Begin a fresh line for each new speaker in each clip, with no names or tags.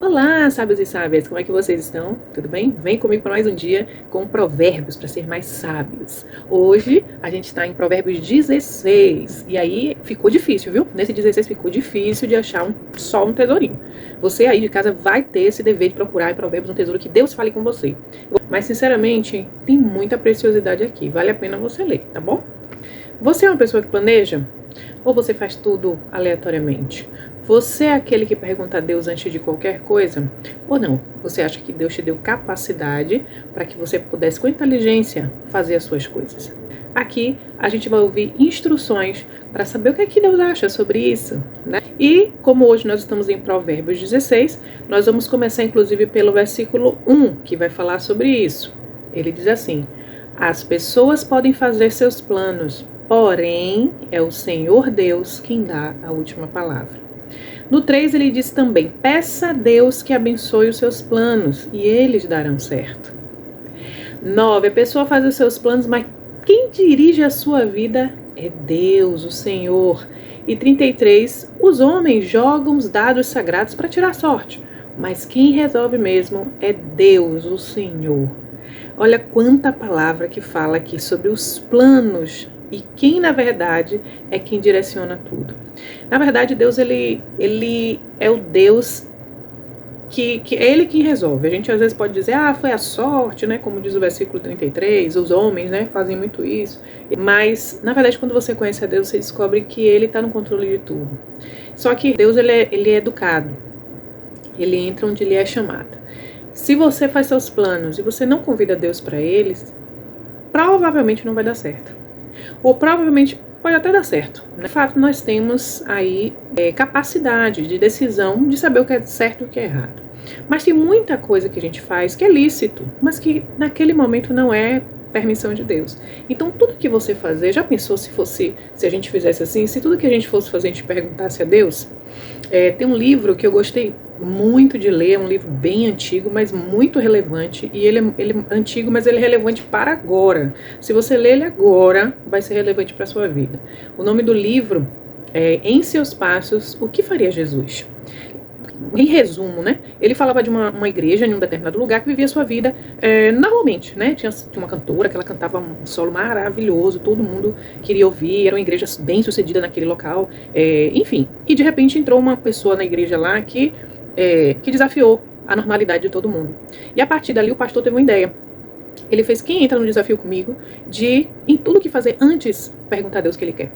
Olá, sábios e sábias, como é que vocês estão? Tudo bem? Vem comigo para mais um dia com provérbios para ser mais sábios. Hoje a gente está em Provérbios 16 e aí ficou difícil, viu? Nesse 16 ficou difícil de achar só um tesourinho. Você aí de casa vai ter esse dever de procurar em Provérbios um tesouro que Deus fale com você. Mas sinceramente, tem muita preciosidade aqui, vale a pena você ler, tá bom? Você é uma pessoa que planeja? Ou você faz tudo aleatoriamente? Você é aquele que pergunta a Deus antes de qualquer coisa? Ou não? Você acha que Deus te deu capacidade para que você pudesse, com inteligência, fazer as suas coisas? Aqui a gente vai ouvir instruções para saber o que é que Deus acha sobre isso, né? E como hoje nós estamos em Provérbios 16, nós vamos começar inclusive pelo versículo 1, que vai falar sobre isso. Ele diz assim: as pessoas podem fazer seus planos, porém é o Senhor Deus quem dá a última palavra. No 3 ele diz também: peça a Deus que abençoe os seus planos e eles darão certo. 9, a pessoa faz os seus planos, mas quem dirige a sua vida é Deus, o Senhor. E 33, os homens jogam os dados sagrados para tirar sorte, mas quem resolve mesmo é Deus, o Senhor. Olha quanta palavra que fala aqui sobre os planos e quem, na verdade, é quem direciona tudo. Na verdade, Deus, ele é o Deus que é Ele quem resolve. A gente, às vezes, pode dizer, foi a sorte, né? Como diz o versículo 33, os homens, né, fazem muito isso. Mas, na verdade, quando você conhece a Deus, você descobre que Ele está no controle de tudo. Só que Deus, ele é educado. Ele entra onde Ele é chamado. Se você faz seus planos e você não convida Deus para eles, provavelmente não vai dar certo. Ou provavelmente pode até dar certo. De fato, nós temos aí capacidade de decisão de saber o que é certo e o que é errado. Mas tem muita coisa que a gente faz que é lícito, mas que naquele momento não é permissão de Deus. Então, tudo que você fazer, já pensou se a gente fizesse assim? Se tudo que a gente fosse fazer, a gente perguntasse a Deus? Tem um livro que eu gostei muito de ler, é um livro bem antigo, mas muito relevante, e ele é antigo, mas ele é relevante para agora. Se você ler ele agora, vai ser relevante para a sua vida. O nome do livro é Em Seus Passos, O que Faria Jesus? Em resumo, né? Ele falava de uma igreja em um determinado lugar que vivia a sua vida normalmente, né? Tinha uma cantora que ela cantava um solo maravilhoso, todo mundo queria ouvir, era uma igreja bem sucedida naquele local, enfim. E de repente entrou uma pessoa na igreja lá que desafiou a normalidade de todo mundo. E a partir dali o pastor teve uma ideia. Ele fez: quem entra no desafio comigo de, em tudo que fazer antes, perguntar a Deus o que Ele quer.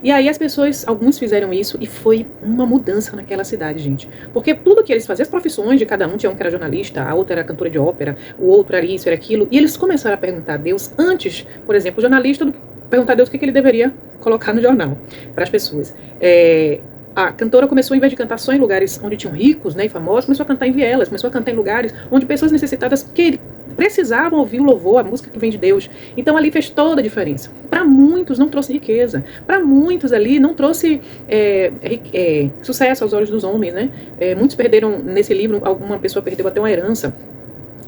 E aí as pessoas, alguns fizeram isso e foi uma mudança naquela cidade, gente. Porque tudo que eles faziam, as profissões de cada um, tinha um que era jornalista, a outra era cantora de ópera, o outro era isso, era aquilo. E eles começaram a perguntar a Deus antes, por exemplo, o jornalista, perguntar a Deus o que ele deveria colocar no jornal para as pessoas. A cantora começou, em vez de cantar só em lugares onde tinham ricos, né, e famosos, começou a cantar em vielas, começou a cantar em lugares onde pessoas necessitadas precisavam ouvir o louvor, a música que vem de Deus. Então ali fez toda a diferença. Para muitos não trouxe riqueza, para muitos ali não trouxe sucesso aos olhos dos homens, né? Muitos perderam, nesse livro, alguma pessoa perdeu até uma herança,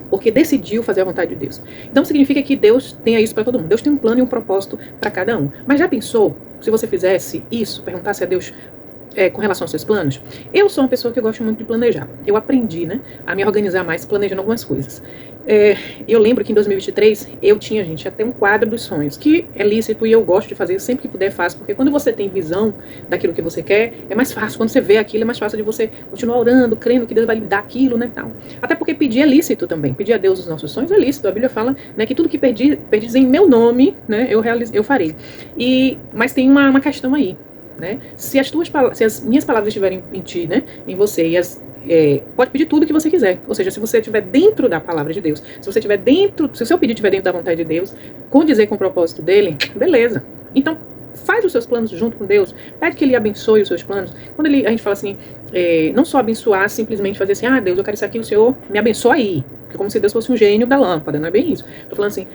porque decidiu fazer a vontade de Deus. Então significa que Deus tenha isso para todo mundo. Deus tem um plano e um propósito para cada um. Mas já pensou, se você fizesse isso, perguntasse a Deus com relação aos seus planos? Eu sou uma pessoa que gosto muito de planejar. Eu aprendi, né, a me organizar mais planejando algumas coisas. Eu lembro que em 2023 eu tinha, gente, até um quadro dos sonhos, que é lícito e eu gosto de fazer, sempre que puder faço, porque quando você tem visão daquilo que você quer, é mais fácil. Quando você vê aquilo, é mais fácil de você continuar orando, crendo que Deus vai lhe dar aquilo, né, tal. Até porque pedir é lícito também. Pedir a Deus os nossos sonhos é lícito. A Bíblia fala, né, que tudo que pedis em meu nome, né, eu farei. Mas tem uma questão aí, né? Se as minhas palavras estiverem em ti, né, em você, pode pedir tudo que você quiser. Ou seja, se você estiver dentro da palavra de Deus, se o seu pedido estiver dentro da vontade de Deus, condizer com o propósito dele, beleza. Então, faz os seus planos junto com Deus, pede que Ele abençoe os seus planos. Quando a gente fala assim, não só abençoar, simplesmente fazer assim: Deus, eu quero isso aqui, o Senhor me abençoa aí. Porque como se Deus fosse um gênio da lâmpada, não é bem isso. Tô falando assim,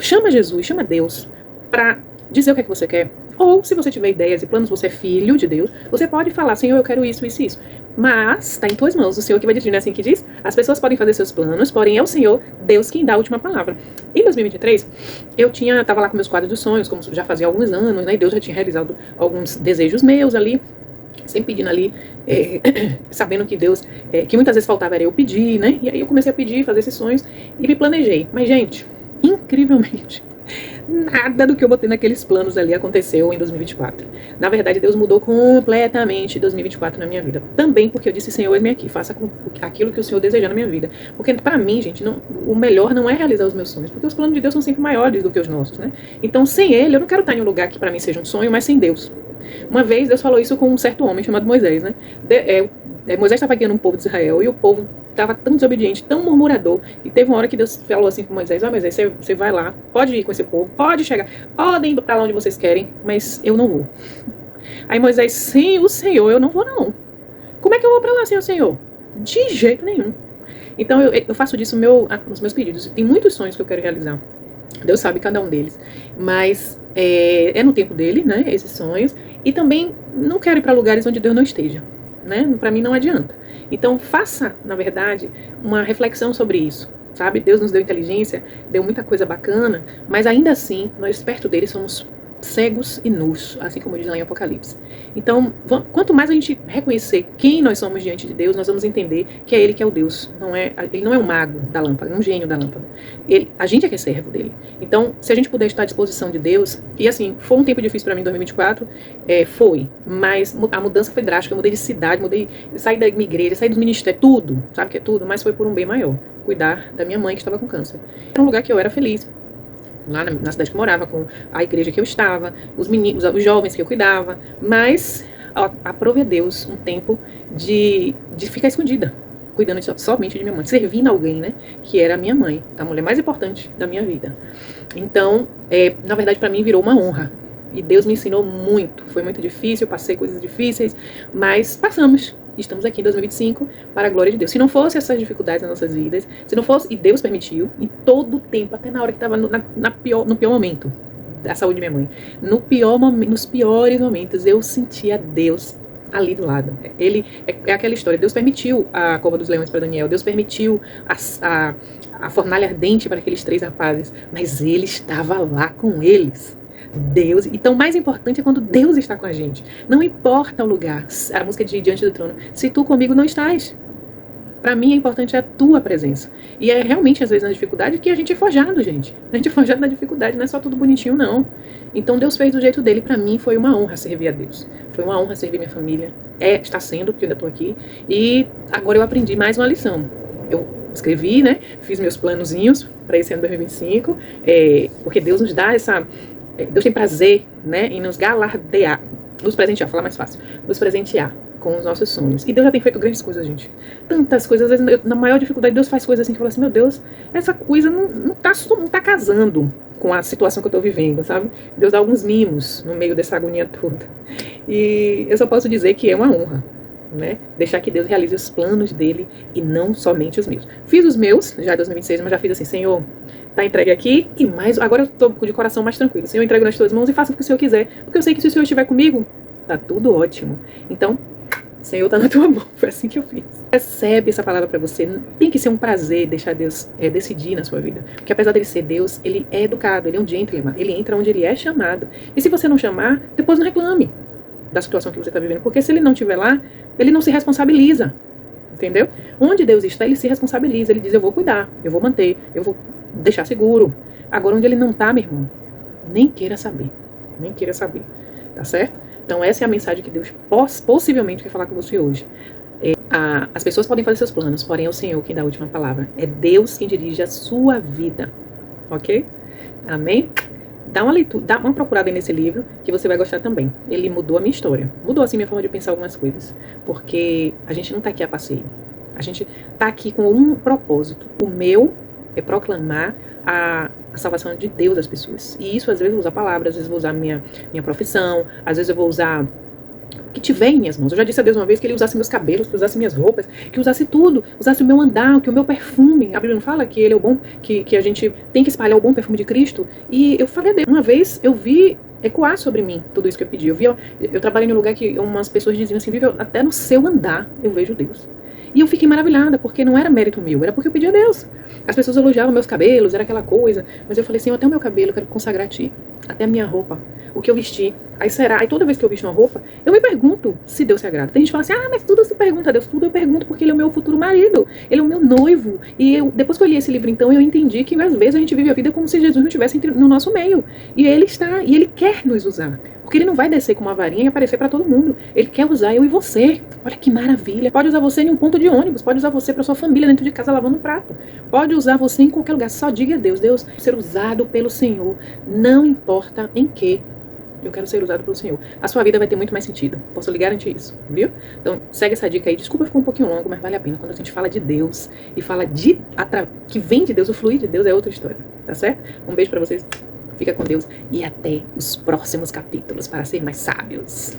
chama Jesus, chama Deus para dizer o que é que você quer. Ou, se você tiver ideias e planos, você é filho de Deus, você pode falar: Senhor, eu quero isso, isso, isso. Mas está em tuas mãos, o Senhor que vai decidir, não é assim que diz? As pessoas podem fazer seus planos, porém é o Senhor, Deus, quem dá a última palavra. Em 2023, eu estava lá com meus quadros dos sonhos, como já fazia alguns anos, né? E Deus já tinha realizado alguns desejos meus ali. sempre pedindo ali, sabendo que Deus, que muitas vezes faltava era eu pedir, né? E aí eu comecei a pedir, fazer esses sonhos e me planejei. Mas, gente, incrivelmente, nada do que eu botei naqueles planos ali aconteceu em 2024. Na verdade, Deus mudou completamente 2024 na minha vida. Também porque eu disse, Senhor, eis-me aqui, faça aquilo que o Senhor desejar na minha vida. Porque pra mim, gente, o melhor não é realizar os meus sonhos, porque os planos de Deus são sempre maiores do que os nossos, né? Então, sem Ele, eu não quero estar em um lugar que pra mim seja um sonho, mas sem Deus. Uma vez Deus falou isso com um certo homem chamado Moisés, né? Moisés estava guiando um povo de Israel e o povo estava tão desobediente, tão murmurador, e teve uma hora que Deus falou assim com Moisés: Moisés, você vai lá, pode ir com esse povo, pode chegar, podem ir para lá onde vocês querem, mas eu não vou. Aí Moisés: sem o Senhor eu não vou não. Como é que eu vou para lá sem o Senhor? De jeito nenhum. Então eu faço disso os meus pedidos. Tem muitos sonhos que eu quero realizar. Deus sabe cada um deles, mas é no tempo dele, né, esses sonhos. E também não quero ir para lugares onde Deus não esteja, né? Para mim não adianta. Então faça, na verdade, uma reflexão sobre isso, sabe? Deus nos deu inteligência, deu muita coisa bacana, mas ainda assim, nós perto dele somos cegos e nus, assim como diz lá em Apocalipse. Então, quanto mais a gente reconhecer quem nós somos diante de Deus, nós vamos entender que é Ele que é o Deus. Ele não é um mago da lâmpada, um gênio da lâmpada. A gente é que é servo dele. Então, se a gente puder estar à disposição de Deus, e assim, foi um tempo difícil para mim em 2024, foi, mas a mudança foi drástica. Eu mudei de cidade, saí da minha igreja, saí dos ministérios, tudo, sabe que é tudo, mas foi por um bem maior, cuidar da minha mãe que estava com câncer. Era um lugar que eu era feliz, lá na cidade que eu morava, com a igreja que eu estava, os meninos, os jovens que eu cuidava, mas aprove a Deus um tempo de ficar escondida, cuidando somente de minha mãe, servindo alguém, né, que era a minha mãe, a mulher mais importante da minha vida. Então, na verdade, para mim virou uma honra, e Deus me ensinou muito, foi muito difícil, passei coisas difíceis, mas passamos. Estamos aqui em 2025 para a glória de Deus. Se não fosse essas dificuldades nas nossas vidas, se não fosse, e Deus permitiu, em todo o tempo, até na hora que estava no pior momento da saúde de minha mãe, nos piores momentos, eu sentia Deus ali do lado. Ele é aquela história, Deus permitiu a cova dos leões para Daniel, Deus permitiu a fornalha ardente para aqueles 3 rapazes, mas Ele estava lá com eles. Deus, então o mais importante é quando Deus está com a gente. Não importa o lugar, a música de Diante do Trono, se tu comigo não estás. Para mim é importante a tua presença. E é realmente às vezes na dificuldade que a gente é forjado, gente. A gente é forjado na dificuldade, não é só tudo bonitinho não. Então Deus fez do jeito dele. Para mim foi uma honra servir a Deus. Foi uma honra servir minha família. Está sendo, porque eu ainda estou aqui. E agora eu aprendi mais uma lição. Eu escrevi, né? Fiz meus planozinhos para esse ano 2025. Porque Deus nos dá Deus tem prazer, né, em nos galardear, nos presentear, falar mais fácil, nos presentear com os nossos sonhos. E Deus já tem feito grandes coisas, gente. Tantas coisas, às vezes, na maior dificuldade, Deus faz coisas assim que eu falo assim, meu Deus, essa coisa não tá casando com a situação que eu tô vivendo, sabe? Deus dá alguns mimos no meio dessa agonia toda. E eu só posso dizer que é uma honra, né? Deixar que Deus realize os planos dele e não somente os meus. Fiz os meus, já em 2026, mas já fiz assim, Senhor, tá entregue aqui, e mais, agora eu tô de coração mais tranquilo. Senhor, eu entrego nas tuas mãos e faça o que o Senhor quiser, porque eu sei que se o Senhor estiver comigo, tá tudo ótimo. Então, Senhor, tá na tua mão. Foi assim que eu fiz. Recebe essa palavra para você. Tem que ser um prazer deixar Deus decidir na sua vida. Porque apesar dele ser Deus, ele é educado, ele é um gentleman, ele entra onde ele é chamado. E se você não chamar, depois não reclame da situação que você está vivendo, porque se ele não estiver lá, ele não se responsabiliza, entendeu? Onde Deus está, ele se responsabiliza, ele diz, eu vou cuidar, eu vou manter, eu vou deixar seguro. Agora, onde ele não está, meu irmão, nem queira saber, tá certo? Então, essa é a mensagem que Deus possivelmente quer falar com você hoje. As pessoas podem fazer seus planos, porém é o Senhor quem dá a última palavra. É Deus quem dirige a sua vida, ok? Amém? Dá uma leitura, dá uma procurada aí nesse livro, que você vai gostar também. Ele mudou a minha história. Mudou, assim, minha forma de pensar algumas coisas. Porque a gente não está aqui a passeio. A gente está aqui com um propósito. O meu é proclamar a salvação de Deus às pessoas. E isso, às vezes, eu vou usar palavras, às vezes eu vou usar minha profissão, às vezes eu vou usar o que tiver em minhas mãos. Eu já disse a Deus uma vez que Ele usasse meus cabelos, que usasse minhas roupas, que usasse tudo, usasse o meu andar, que o meu perfume. A Bíblia não fala que Ele é o bom, que a gente tem que espalhar o bom perfume de Cristo? E eu falei a Deus, uma vez eu vi ecoar sobre mim tudo isso que eu pedi. Eu trabalhei em um lugar que umas pessoas diziam assim, vive, até no seu andar eu vejo Deus. E eu fiquei maravilhada, porque não era mérito meu, era porque eu pedi a Deus. As pessoas elogiavam meus cabelos, era aquela coisa, mas eu falei assim, até o meu cabelo eu quero consagrar a Ti. até a minha roupa, o que eu vesti. Aí será? Aí toda vez que eu visto uma roupa, eu me pergunto se Deus se agrada. Tem gente que fala assim, ah, mas tudo se pergunta a Deus. Tudo eu pergunto porque Ele é o meu futuro marido. Ele é o meu noivo. E depois que eu li esse livro, então, eu entendi que às vezes a gente vive a vida como se Jesus não estivesse no nosso meio. E Ele está, e Ele quer nos usar. Porque Ele não vai descer com uma varinha e aparecer para todo mundo. Ele quer usar eu e você. Olha que maravilha. Pode usar você em um ponto de ônibus. Pode usar você para sua família dentro de casa lavando um prato. Pode usar você em qualquer lugar. Só diga a Deus, Deus, ser usado pelo Senhor. Não importa em que. Eu quero ser usado pelo Senhor. A sua vida vai ter muito mais sentido. Posso lhe garantir isso, viu? Então, segue essa dica aí. Desculpa, ficou um pouquinho longo, mas vale a pena. Quando a gente fala de Deus e fala que vem de Deus, o fluir de Deus é outra história, tá certo? Um beijo pra vocês. Fica com Deus e até os próximos capítulos para ser mais sábios.